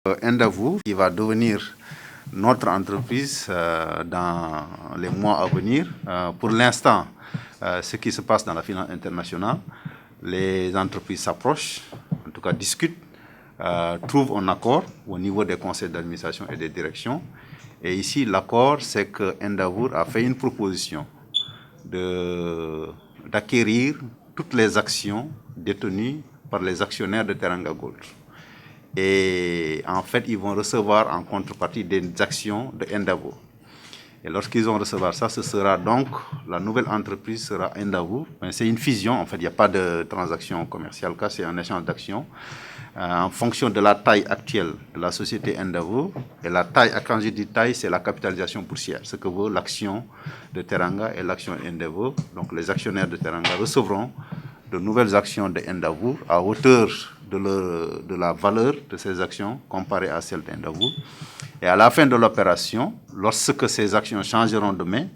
Endeavour, qui va devenir notre entreprise dans les mois à venir. Pour l'instant, ce qui se passe dans la finance internationale, les entreprises s'approchent, en tout cas discutent, trouvent un accord au niveau des conseils d'administration et des directions. Et ici, l'accord, c'est que Endeavour a fait une proposition d'acquérir toutes les actions détenues par les actionnaires de Teranga Gold. Et en fait, ils vont recevoir en contrepartie des actions de Endeavour. Et lorsqu'ils vont recevoir ça, ce sera donc, la nouvelle entreprise sera Endeavour. C'est une fusion, en fait, il n'y a pas de transaction commerciale, c'est un échange d'actions. En fonction de la taille actuelle de la société Endeavour, et la taille, quand je dis taille, c'est la capitalisation boursière, ce que vaut l'action de Teranga et l'action Endeavour. Donc les actionnaires de Teranga recevront de nouvelles actions de Endeavour à hauteur de la valeur de ces actions comparée à celle d'Endeavour. Et à la fin de l'opération, lorsque ces actions changeront de main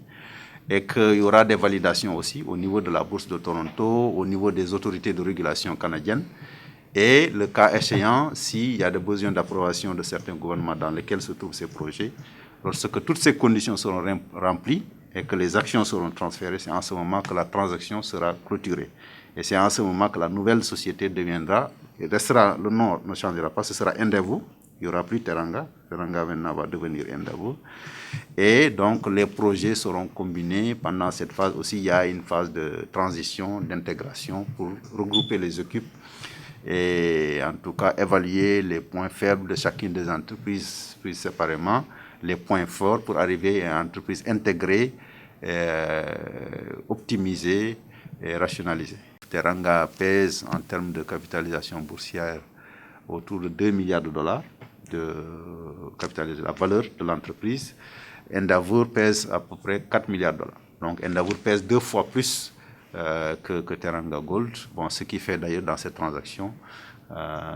et qu'il y aura des validations aussi au niveau de la Bourse de Toronto, au niveau des autorités de régulation canadiennes, et le cas échéant, s'il y a des besoins d'approbation de certains gouvernements dans lesquels se trouvent ces projets, lorsque toutes ces conditions seront remplies et que les actions seront transférées, c'est en ce moment que la transaction sera clôturée. Et c'est en ce moment que la nouvelle société deviendra, et restera, le nom ne changera pas, ce sera Endeavour. Il n'y aura plus Teranga. Teranga maintenant va devenir Endeavour. Et donc les projets seront combinés. Pendant cette phase aussi, il y a une phase de transition, d'intégration pour regrouper les équipes et en tout cas évaluer les points faibles de chacune des entreprises prises séparément, les points forts pour arriver à une entreprise intégrée, optimisée et rationalisée. Teranga pèse en termes de capitalisation boursière autour de 2 milliards de dollars de capitalisation, la valeur de l'entreprise. Endeavour pèse à peu près 4 milliards de dollars. Donc Endeavour pèse 2 fois plus que Teranga Gold. Bon, ce qui fait d'ailleurs dans cette transaction,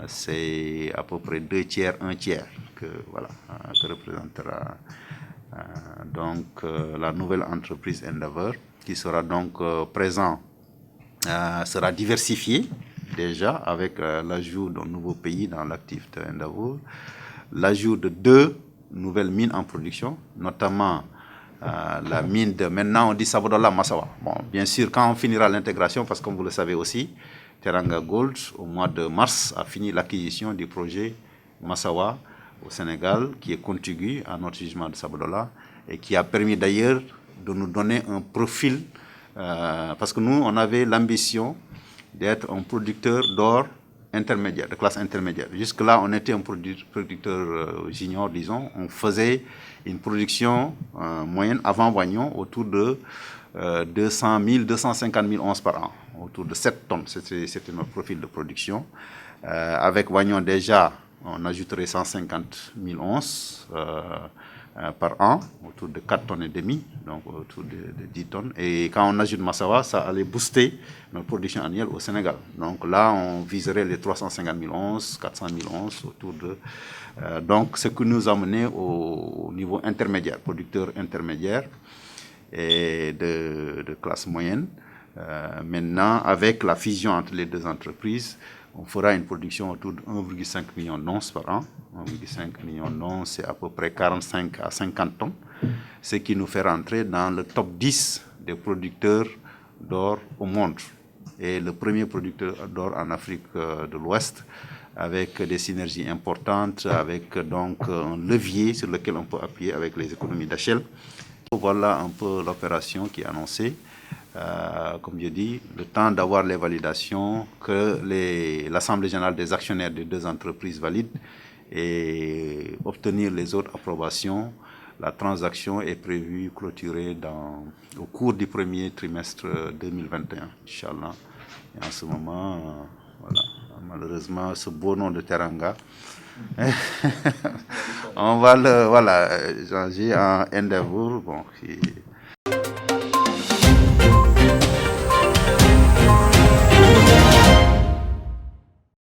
c'est à peu près 2 tiers, 1 tiers que représentera donc la nouvelle entreprise Endeavour, qui sera donc présent, sera diversifiée déjà avec l'ajout d'un nouveau pays dans l'actif de Endeavour, l'ajout de 2 nouvelles mines en production, notamment la mine de, maintenant on dit Sabodala Massawa. Bon, bien sûr, quand on finira l'intégration, parce que comme vous le savez aussi, Teranga Gold, au mois de mars, a fini l'acquisition du projet Massawa au Sénégal, qui est contigu à notre jugement de Sabodala, et qui a permis d'ailleurs de nous donner un profil, parce que nous, on avait l'ambition d'être un producteur d'or intermédiaire, de classe intermédiaire. Jusque-là, on était un producteur junior, disons. On faisait une production moyenne avant Wagnon autour de 200 000, 250 000 onces par an, autour de 7 tonnes. C'était notre profil de production. Avec Wagnon, déjà, on ajouterait 150 000 onces par an, autour de 4 tonnes et demi, donc autour de 10 tonnes. Et quand on ajoute Massawa, ça allait booster notre production annuelle au Sénégal. Donc là, on viserait les 350 000 onces, 400 000 onces, autour de... donc, ce qui nous a mené au niveau intermédiaire, producteur intermédiaire et de classe moyenne. Maintenant, avec la fusion entre les deux entreprises, on fera une production autour de 1,5 million d'onces par an. 1,5 million d'onces, c'est à peu près 45 à 50 tonnes, ce qui nous fait rentrer dans le top 10 des producteurs d'or au monde. Et le premier producteur d'or en Afrique de l'Ouest, avec des synergies importantes, avec donc un levier sur lequel on peut appuyer avec les économies d'échelle. Voilà un peu l'opération qui est annoncée. Comme je dis, le temps d'avoir les validations, que l'Assemblée générale des actionnaires des deux entreprises valide et obtenir les autres approbations. La transaction est prévue clôturée au cours du premier trimestre 2021, Inch'Allah. Et en ce moment, voilà, malheureusement, ce beau nom de Teranga, on va le changer en Endeavour. Bon,